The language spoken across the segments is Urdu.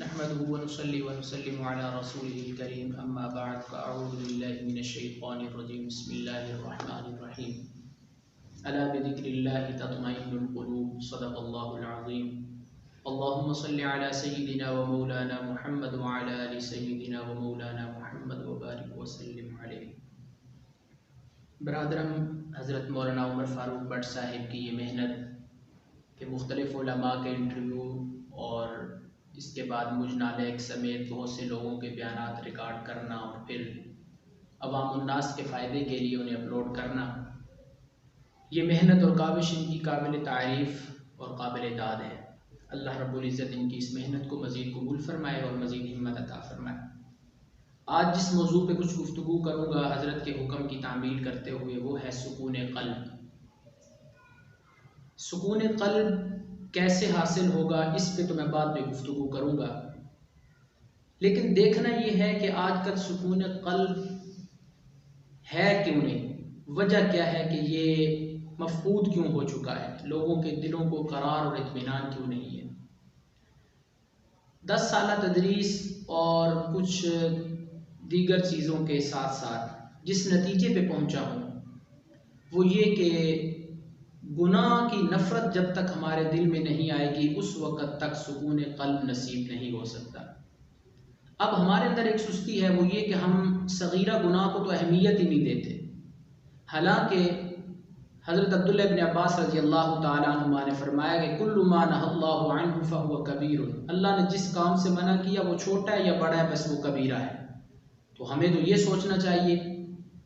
نحمده ونصلي ونسلم على رسوله الكريم اما بعد فاعوذ بالله من الشيطان الرجيم بسم الله الرحمن الرحيم الا بذكر الله تطمئن القلوب صدق الله العظيم اللهم صل على سيدنا ومولانا محمد وعلى ال سيدنا ومولانا محمد وبارك وسلم عليه۔ برادرم، حضرت مولانا عمر فاروق بٹ صاحب کی یہ محنت کہ مختلف علماء کے انٹرویو اور اس کے بعد مجھ نالک سمیت بہت سے لوگوں کے بیانات ریکارڈ کرنا اور پھر عوام الناس کے فائدے کے لیے انہیں اپلوڈ کرنا، یہ محنت اور کاوش ان کی قابل تعریف اور قابل داد ہے۔ اللہ رب العزت ان کی اس محنت کو مزید قبول فرمائے اور مزید ہمت عطا فرمائے۔ آج جس موضوع پہ کچھ گفتگو کروں گا حضرت کے حکم کی تعمیل کرتے ہوئے، وہ ہے سکون قلب۔ سکون قلب کیسے حاصل ہوگا اس پہ تو میں بعد میں گفتگو کروں گا، لیکن دیکھنا یہ ہے کہ آج کل سکون قلب ہے کیوں نہیں، وجہ کیا ہے کہ یہ مفقود کیوں ہو چکا ہے، لوگوں کے دلوں کو قرار اور اطمینان کیوں نہیں ہے۔ 10 سالہ تدریس اور کچھ دیگر چیزوں کے ساتھ ساتھ جس نتیجے پہ پہنچا ہوں وہ یہ کہ گناہ کی نفرت جب تک ہمارے دل میں نہیں آئے گی اس وقت تک سکون قلب نصیب نہیں ہو سکتا۔ اب ہمارے اندر ایک سستی ہے، وہ یہ کہ ہم صغیرہ گناہ کو تو اہمیت ہی نہیں دیتے، حالانکہ حضرت عبداللہ ابن عباس رضی اللہ تعالیٰ عنہما نے فرمایا کہ کل ما نہى اللہ عنہ فہو کبیر، اللہ نے جس کام سے منع کیا وہ چھوٹا ہے یا بڑا ہے، بس وہ کبیرہ ہے۔ تو ہمیں تو یہ سوچنا چاہیے۔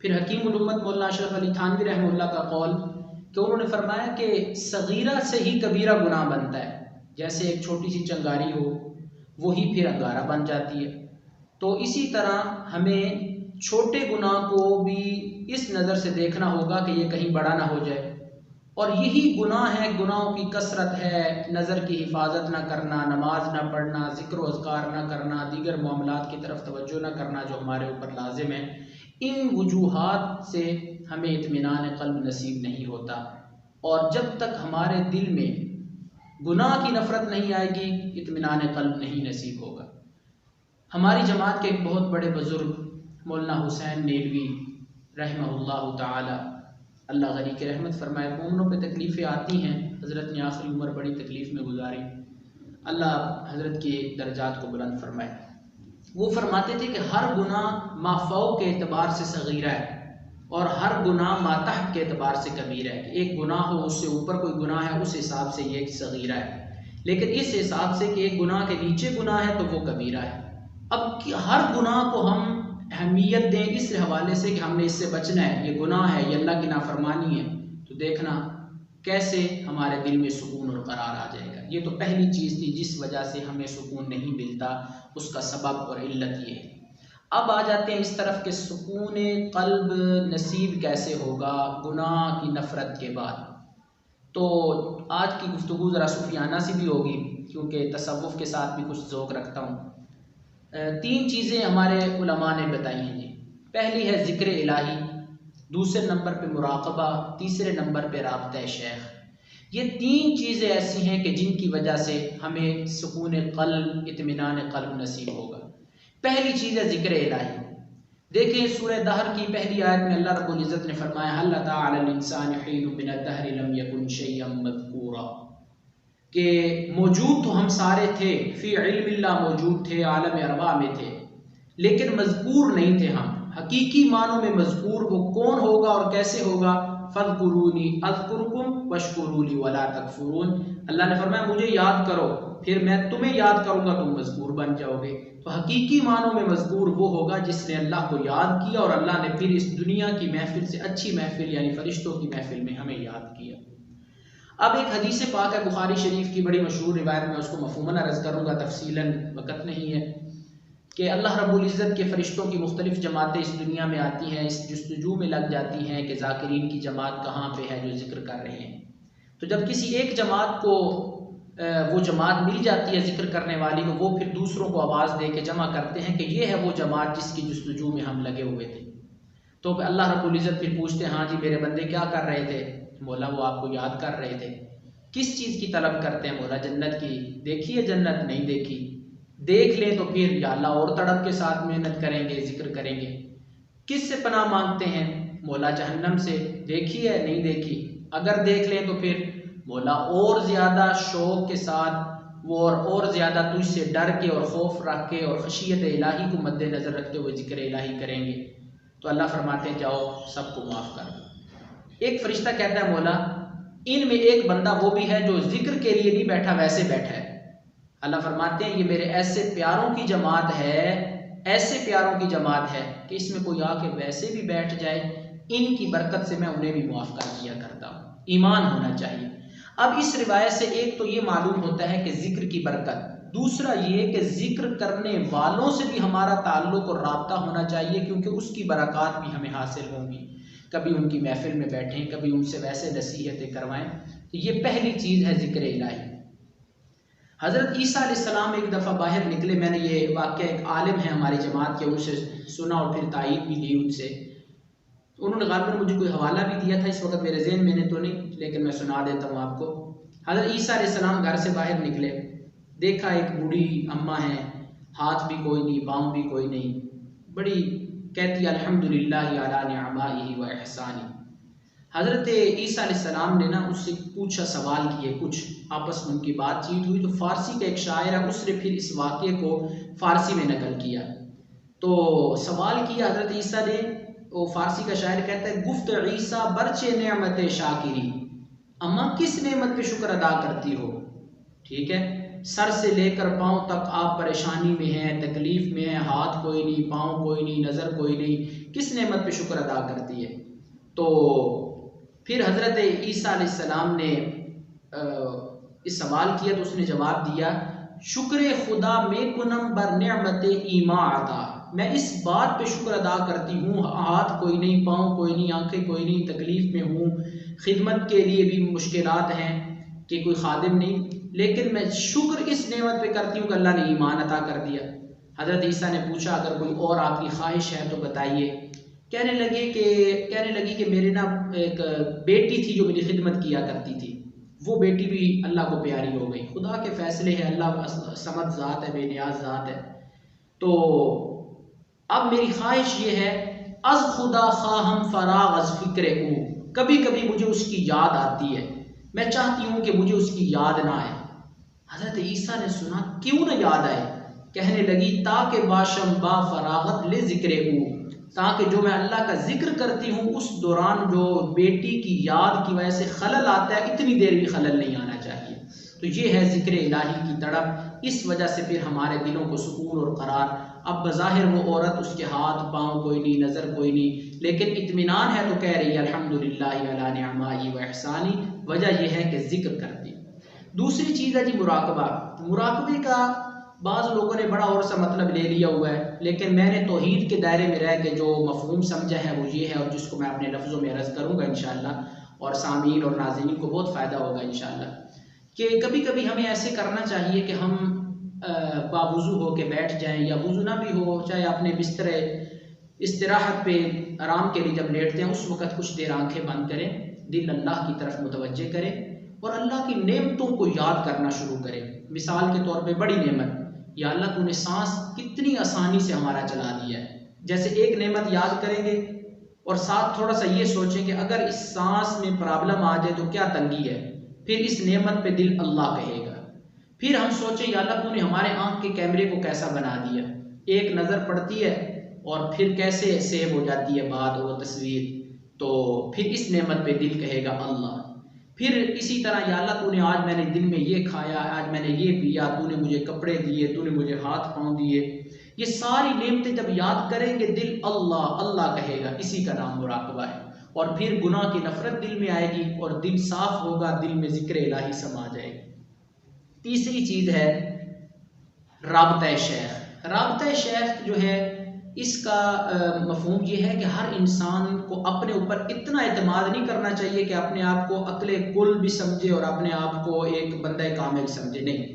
پھر حکیم الامت مولانا اشرف علی تھانوی رحمہ اللہ کا قول کہ انہوں نے فرمایا کہ صغیرہ سے ہی کبیرہ گناہ بنتا ہے، جیسے ایک چھوٹی سی چنگاری ہو وہی پھر انگارہ بن جاتی ہے۔ تو اسی طرح ہمیں چھوٹے گناہ کو بھی اس نظر سے دیکھنا ہوگا کہ یہ کہیں بڑا نہ ہو جائے، اور یہی گناہ ہے، گناہوں کی کثرت ہے، نظر کی حفاظت نہ کرنا، نماز نہ پڑھنا، ذکر و اذکار نہ کرنا، دیگر معاملات کی طرف توجہ نہ کرنا جو ہمارے اوپر لازم ہے۔ ان وجوہات سے ہمیں اطمینان قلب نصیب نہیں ہوتا، اور جب تک ہمارے دل میں گناہ کی نفرت نہیں آئے گی اطمینان قلب نہیں نصیب ہوگا۔ ہماری جماعت کے ایک بہت بڑے بزرگ مولانا حسین نیلوی رحمہ اللہ تعالی، اللہ غنی کی رحمت فرمائے، مومنوں پہ تکلیفیں آتی ہیں، حضرت نے آخری عمر بڑی تکلیف میں گزاری، اللہ حضرت کے درجات کو بلند فرمائے۔ وہ فرماتے تھے کہ ہر گناہ ما فوق کے اعتبار سے صغیرہ ہے اور ہر گناہ ما تحت کے اعتبار سے کبیرہ ہے۔ ایک گناہ ہو اس سے اوپر کوئی گناہ ہے، اس حساب سے یہ صغیرہ ہے، لیکن اس حساب سے کہ ایک گناہ کے نیچے گناہ ہے تو وہ کبیرہ ہے۔ اب ہر گناہ کو ہم اہمیت دیں اس حوالے سے کہ ہم نے اس سے بچنا ہے، یہ گناہ ہے، یہ اللہ کی نافرمانی ہے، تو دیکھنا کیسے ہمارے دل میں سکون اور قرار آ جائے گا۔ یہ تو پہلی چیز تھی جس وجہ سے ہمیں سکون نہیں ملتا، اس کا سبب اور علت یہ ہے۔ اب آ جاتے ہیں اس طرف کہ سکون قلب نصیب کیسے ہوگا گناہ کی نفرت کے بعد۔ تو آج کی گفتگو ذرا صوفیانہ سی بھی ہوگی کیونکہ تصوف کے ساتھ بھی کچھ ذوق رکھتا ہوں۔ 3 چیزیں ہمارے علماء نے بتائی ہیں جی۔ پہلی ہے ذکر الہی، دوسرے نمبر پہ مراقبہ، تیسرے نمبر پہ رابطہ شیخ۔ یہ 3 چیزیں ایسی ہیں کہ جن کی وجہ سے ہمیں سکون قلب، اطمینان قلب نصیب ہوگا۔ پہلی چیز ہے ذکر الہی۔ دیکھیں سورہ دہر کی پہلی آیت میں اللہ رب العزت نے فرمایا هل اتى على الانسان حين من الدهر لم يكن شيئا مذكورا، کہ موجود تو ہم سارے تھے، فی علم اللہ موجود تھے، عالم ارواح میں تھے، لیکن مذکور نہیں تھے ہم۔ حقیقی معنوں میں مذکور وہ کون ہوگا اور کیسے ہوگا؟ فاذکرونی اذکرکم واشکروا لی ولا تکفرون، اللہ نے فرمایا مجھے یاد کرو پھر میں تمہیں یاد کروں گا، تم مذکور بن جاؤ گے۔ تو حقیقی معنوں میں مذکور وہ ہوگا جس نے اللہ کو یاد کیا اور اللہ نے پھر اس دنیا کی محفل سے اچھی محفل یعنی فرشتوں کی محفل میں ہمیں یاد کیا۔ اب ایک حدیث پاک ہے بخاری شریف کی، بڑی مشہور روایت، میں اس کو مفہوماً عرض کروں گا، تفصیلاً وقت نہیں ہے، کہ اللہ رب العزت کے فرشتوں کی مختلف جماعتیں اس دنیا میں آتی ہیں، اس جستجو میں لگ جاتی ہیں کہ ذاکرین کی جماعت کہاں پہ ہے جو ذکر کر رہے ہیں۔ تو جب کسی ایک جماعت کو وہ جماعت مل جاتی ہے ذکر کرنے والی کو، وہ پھر دوسروں کو آواز دے کے جمع کرتے ہیں کہ یہ ہے وہ جماعت جس کی جستجو میں ہم لگے ہوئے تھے۔ تو اللہ رب العزت پھر پوچھتے ہیں ہاں جی میرے بندے کیا کر رہے تھے؟ مولا وہ آپ کو یاد کر رہے تھے۔ کس چیز کی طلب کرتے ہیں؟ مولا جنت کی۔ دیکھی ہے جنت؟ نہیں دیکھی۔ دیکھ لیں تو پھر یا اللہ اور تڑپ کے ساتھ محنت کریں گے، ذکر کریں گے۔ کس سے پناہ مانگتے ہیں؟ مولا جہنم سے۔ دیکھی ہے نہیں دیکھی؟ اگر دیکھ لیں تو پھر مولا اور زیادہ شوق کے ساتھ وہ اور زیادہ تجھ سے ڈر کے اور خوف رکھ کے اور خشیت الہی کو مد نظر رکھتے ہوئے ذکر الہی کریں گے تو اللہ فرماتے ہیں جاؤ سب کو معاف کر دو۔ ایک فرشتہ کہتا ہے مولا ان میں ایک بندہ وہ بھی ہے جو ذکر کے لیے نہیں بیٹھا، ویسے بیٹھا ہے۔ اللہ فرماتے ہیں یہ میرے ایسے پیاروں کی جماعت ہے، ایسے پیاروں کی جماعت ہے کہ اس میں کوئی آ کے ویسے بھی بیٹھ جائے، ان کی برکت سے میں انہیں بھی معاف کر دیا کرتا ہوں۔ ایمان ہونا چاہیے۔ اب اس روایت سے ایک تو یہ معلوم ہوتا ہے کہ ذکر کی برکت، دوسرا یہ کہ ذکر کرنے والوں سے بھی ہمارا تعلق اور رابطہ ہونا چاہیے، کیونکہ اس کی برکات بھی ہمیں حاصل ہوں گی۔ کبھی ان کی محفل میں بیٹھیں، کبھی ان سے ویسے نصیحتیں کروائیں، تو یہ پہلی چیز ہے ذکر الہی۔ حضرت عیسیٰ علیہ السلام ایک دفعہ باہر نکلے، میں نے یہ واقعہ ایک عالم ہے ہماری جماعت کے، ان سے سنا اور پھر تائید بھی لی ان سے۔ انہوں نے غالباً مجھے کوئی حوالہ بھی دیا تھا، اس وقت میرے ذہن میں نے تو نہیں، لیکن میں سنا دیتا ہوں آپ کو۔ حضرت عیسیٰ علیہ السلام گھر سے باہر نکلے، دیکھا ایک بوڑھی اماں ہے، ہاتھ بھی کوئی نہیں، پاؤں بھی کوئی نہیں، بڑی کہتی الحمدللہ علی نعمائہ و احسانی۔ حضرت عیسیٰ علیہ السلام نے اس سے پوچھا، سوال کیے، کچھ آپس میں ان کی بات چیت ہوئی، تو فارسی کا ایک شاعر ہے اس نے پھر اس واقعے کو فارسی میں نقل کیا۔ تو سوال کیا حضرت عیسیٰ نے، وہ فارسی کا شاعر کہتا ہے گفت عیسیٰ برچے نعمت شاکری، اماں کس نعمت پہ شکر ادا کرتی ہو؟ ٹھیک ہے، سر سے لے کر پاؤں تک آپ پریشانی میں ہیں، تکلیف میں ہیں، ہاتھ کوئی نہیں، پاؤں کوئی نہیں، نظر کوئی نہیں، کس نعمت پہ شکر ادا کرتی ہے؟ تو پھر حضرت عیسیٰ علیہ السلام نے اس سوال کیا تو اس نے جواب دیا شکر خدا میں کنم بر نعمت ایما عطا، میں اس بات پہ شکر ادا کرتی ہوں، ہاتھ کوئی نہیں، پاؤں کوئی نہیں، آنکھیں کوئی نہیں، تکلیف میں ہوں، خدمت کے لیے بھی مشکلات ہیں کہ کوئی خادم نہیں، لیکن میں شکر اس نعمت پہ کرتی ہوں کہ اللہ نے ایمان عطا کر دیا۔ حضرت عیسیٰ نے پوچھا اگر کوئی اور آپ کی خواہش ہے تو بتائیے۔ کہنے لگی کہ میرے ایک بیٹی تھی جو میری خدمت کیا کرتی تھی، وہ بیٹی بھی اللہ کو پیاری ہو گئی۔ خدا کے فیصلے ہیں، اللہ صمد ذات ہے، بے نیاز ذات ہے۔ تو اب میری خواہش یہ ہے از خدا خواہم فراغ از فکر او، کبھی کبھی مجھے اس کی یاد آتی ہے، میں چاہتی ہوں کہ مجھے اس کی یاد نہ آئے۔ حضرت عیسیٰ نے سنا کیوں نہ یاد آئے؟ کہنے لگی تاکہ باشم با فراغت لے ذکر او، تاکہ جو میں اللہ کا ذکر کرتی ہوں اس دوران جو بیٹی کی یاد کی وجہ سے خلل آتا ہے، اتنی دیر بھی خلل نہیں آنا چاہیے۔ تو یہ ہے ذکر الہی کی تڑپ، اس وجہ سے پھر ہمارے دلوں کو سکون اور قرار۔ اب بظاہر وہ عورت اس کے ہاتھ پاؤں کوئی نہیں، نظر کوئی نہیں، لیکن اطمینان ہے تو کہہ رہی ہے الحمدللہ علی نعمائہ و احسانی، وجہ یہ ہے کہ ذکر کرتی۔ دوسری چیز ہے جی مراقبہ۔ مراقبے کا بعض لوگوں نے بڑا اور سا مطلب لے لیا ہوا ہے، لیکن میں نے توحید کے دائرے میں رہ کے جو مفہوم سمجھا ہے وہ یہ ہے، اور جس کو میں اپنے لفظوں میں عرض کروں گا انشاءاللہ، اور سامعین اور ناظرین کو بہت فائدہ ہوگا انشاءاللہ، کہ کبھی کبھی ہمیں ایسے کرنا چاہیے کہ ہم باوضو ہو کے بیٹھ جائیں، یا وضو نہ بھی ہو، چاہے اپنے بستر استراحت پہ آرام کے لیے جب لیٹتے ہیں اس وقت کچھ دیر آنکھیں بند کریں، دل اللہ کی طرف متوجہ کریں اور اللہ کی نعمتوں کو یاد کرنا شروع کریں۔ مثال کے طور پہ بڑی نعمت، یا اللہ تو نے سانس کتنی آسانی سے ہمارا چلا دیا ہے، جیسے ایک نعمت یاد کریں گے اور ساتھ تھوڑا سا یہ سوچیں کہ اگر اس سانس میں پرابلم آ جائے تو کیا تنگی ہے، پھر اس نعمت پہ دل اللہ کہے گا۔ پھر ہم سوچیں یا اللہ تو نے ہمارے آنکھ کے کیمرے کو کیسا بنا دیا، ایک نظر پڑتی ہے اور پھر کیسے سیو ہو جاتی ہے بات اور تصویر، تو پھر اس نعمت پہ دل کہے گا اللہ۔ پھر اسی طرح یا اللہ تو نے آج میں نے دن میں یہ کھایا، آج میں نے یہ پیا، تو نے مجھے کپڑے دیے، تو نے مجھے ہاتھ پاؤں دیے، یہ ساری نعمتیں جب یاد کریں گے دل اللہ اللہ کہے گا، اسی کا نام مراقبہ ہے۔ اور پھر گناہ کی نفرت دل میں آئے گی اور دل صاف ہوگا، دل میں ذکر الہی سما جائے گی۔ تیسری چیز ہے رابطہ شیخ۔ رابطہ شیخ جو ہے اس کا مفہوم یہ ہے کہ ہر انسان کو اپنے اوپر اتنا اعتماد نہیں کرنا چاہیے کہ اپنے آپ کو عقل کل بھی سمجھے اور اپنے آپ کو ایک بندہ کامل سمجھے، نہیں،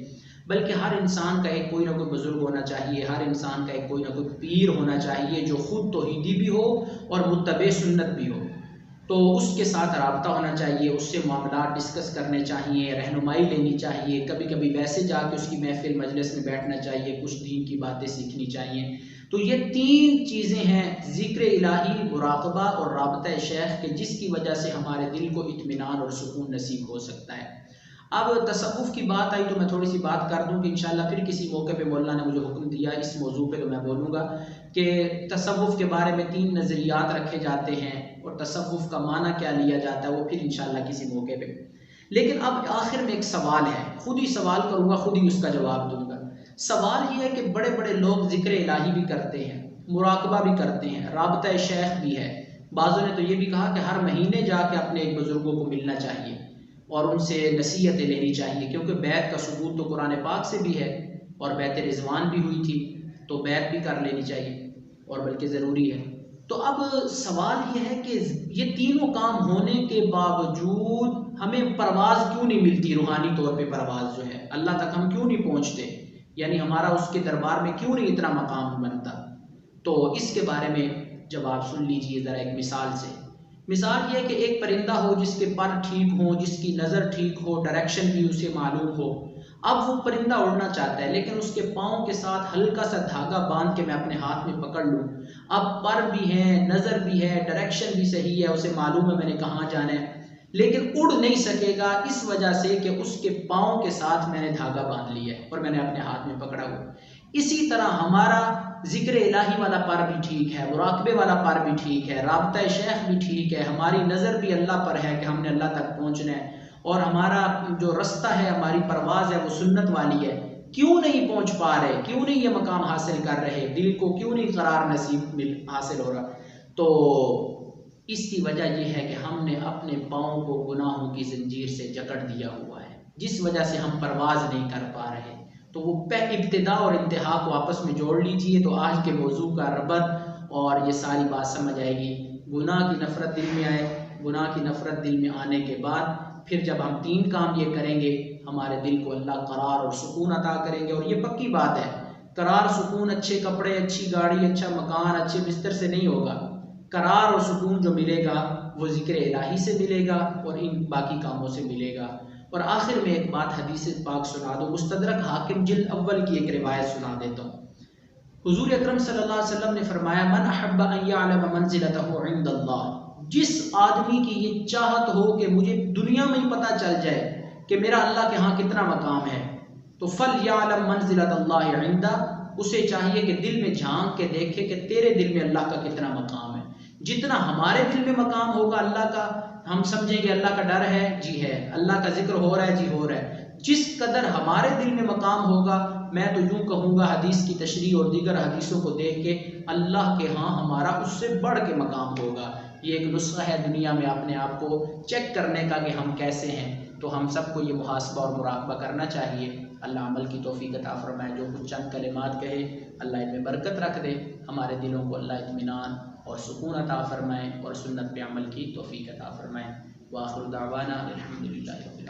بلکہ ہر انسان کا ایک کوئی نہ کوئی بزرگ ہونا چاہیے، ہر انسان کا ایک کوئی نہ کوئی پیر ہونا چاہیے جو خود توحیدی بھی ہو اور متبع سنت بھی ہو۔ تو اس کے ساتھ رابطہ ہونا چاہیے، اس سے معاملات ڈسکس کرنے چاہیے، رہنمائی لینی چاہیے، کبھی کبھی ویسے جا کے اس کی محفل مجلس میں بیٹھنا چاہیے، کچھ دین کی باتیں سیکھنی چاہیے۔ تو یہ 3 چیزیں ہیں، ذکر الہی، مراقبہ اور رابطہ شیخ کے، جس کی وجہ سے ہمارے دل کو اطمینان اور سکون نصیب ہو سکتا ہے۔ اب تصوف کی بات آئی تو میں تھوڑی سی بات کر دوں کہ انشاءاللہ پھر کسی موقع پہ مولانا نے مجھے حکم دیا اس موضوع پہ تو میں بولوں گا کہ تصوف کے بارے میں 3 نظریات رکھے جاتے ہیں اور تصوف کا معنی کیا لیا جاتا ہے، وہ پھر انشاءاللہ کسی موقع پہ۔ لیکن اب آخر میں ایک سوال ہے، خود ہی سوال کروں گا، خود ہی اس کا جواب دوں گا۔ سوال یہ ہے کہ بڑے بڑے لوگ ذکر الہی بھی کرتے ہیں، مراقبہ بھی کرتے ہیں، رابطہ شیخ بھی ہے، بعضوں نے تو یہ بھی کہا کہ ہر مہینے جا کے اپنے ایک بزرگوں کو ملنا چاہیے اور ان سے نصیحتیں لینی چاہیے، کیونکہ بیعت کا ثبوت تو قرآن پاک سے بھی ہے اور بیعت رضوان بھی ہوئی تھی، تو بیعت بھی کر لینی چاہیے اور بلکہ ضروری ہے۔ تو اب سوال یہ ہے کہ یہ تینوں کام ہونے کے باوجود ہمیں پرواز کیوں نہیں ملتی، روحانی طور پہ پرواز جو ہے اللہ تک ہم کیوں نہیں پہنچتے، یعنی ہمارا اس کے دربار میں کیوں نہیں اتنا مقام بنتا؟ تو اس کے بارے میں جواب سن لیجئے ذرا ایک مثال سے۔ مثال یہ ہے کہ ایک پرندہ ہو جس کے پر ٹھیک ہو، جس کی نظر ٹھیک ہو، ڈائریکشن بھی اسے معلوم ہو۔ اب وہ پرندہ اڑنا چاہتا ہے لیکن اس کے پاؤں کے ساتھ ہلکا سا دھاگا باندھ کے میں اپنے ہاتھ میں پکڑ لوں، اب پر بھی ہے، نظر بھی ہے، ڈائریکشن بھی صحیح ہے، اسے معلوم ہے میں نے کہاں جانا ہے، لیکن اڑ نہیں سکے گا اس وجہ سے کہ اس کے پاؤں کے ساتھ میں نے دھاگا باندھ لیا ہے اور میں نے اپنے ہاتھ میں پکڑا ہوا۔ اسی طرح ہمارا ذکر الہی والا پر بھی ٹھیک ہے، مراقبے والا پر بھی ٹھیک ہے، رابطہ شیخ بھی ٹھیک ہے، ہماری نظر بھی اللہ پر ہے کہ ہم نے اللہ تک پہنچنا ہے، اور ہمارا جو رستہ ہے، ہماری پرواز ہے وہ سنت والی ہے، کیوں نہیں پہنچ پا رہے، کیوں نہیں یہ مقام حاصل کر رہے، دل کو کیوں نہیں قرار نصیب حاصل ہو رہا؟ تو اس کی وجہ یہ ہے کہ ہم نے اپنے پاؤں کو گناہوں کی زنجیر سے جکڑ دیا ہوا ہے، جس وجہ سے ہم پرواز نہیں کر پا رہے۔ تو وہ ابتدا اور انتہا کو آپس میں جوڑ لیجئے تو آج کے موضوع کا ربط اور یہ ساری بات سمجھ آئے گی۔ گناہ کی نفرت دل میں آئے، گناہ کی نفرت دل میں آنے کے بعد پھر جب ہم 3 کام یہ کریں گے، ہمارے دل کو اللہ قرار اور سکون عطا کریں گے۔ اور یہ پکی بات ہے، قرار سکون اچھے کپڑے، اچھی گاڑی، اچھا مکان، اچھے بستر سے نہیں ہوگا۔ قرار اور سکون جو ملے گا وہ ذکر الہی سے ملے گا اور ان باقی کاموں سے ملے گا۔ اور آخر میں ایک بات حدیث پاک سنا دو، مستدرک حاکم جلد اول کی ایک روایت سنا دیتا ہوں۔ حضور اکرم صلی اللہ علیہ وسلم نے فرمایا، من احب ان یعلم منزلتہ عند اللہ، جس آدمی کی یہ چاہت ہو کہ مجھے دنیا میں ہی پتہ چل جائے کہ میرا اللہ کے ہاں کتنا مقام ہے، تو فلیعلم منزلۃ اللہ عندہ، اسے چاہیے کہ دل میں جھانک کے دیکھے کہ تیرے دل میں اللہ کا کتنا مقام ہے۔ جتنا ہمارے دل میں مقام ہوگا اللہ کا، ہم سمجھیں گے اللہ کا ڈر ہے، جی ہے، اللہ کا ذکر ہو رہا ہے، جی ہو رہا ہے۔ جس قدر ہمارے دل میں مقام ہوگا، میں تو یوں کہوں گا حدیث کی تشریح اور دیگر حدیثوں کو دیکھ کے اللہ کے ہاں ہمارا اس سے بڑھ کے مقام ہوگا۔ یہ ایک نسخہ ہے دنیا میں اپنے آپ کو چیک کرنے کا کہ ہم کیسے ہیں، تو ہم سب کو یہ محاسبہ اور مراقبہ کرنا چاہیے۔ اللہ عمل کی توفیق عطا فرمائے، جو کچھ چند کلمات کہے اللہ ان میں برکت رکھ دے، ہمارے دلوں کو اللہ اطمینان اور سکون عطا فرمائے اور سنت پہ عمل کی توفیق عطا فرمائے۔ وآخر دعوانا الحمدللہ رب العالمین۔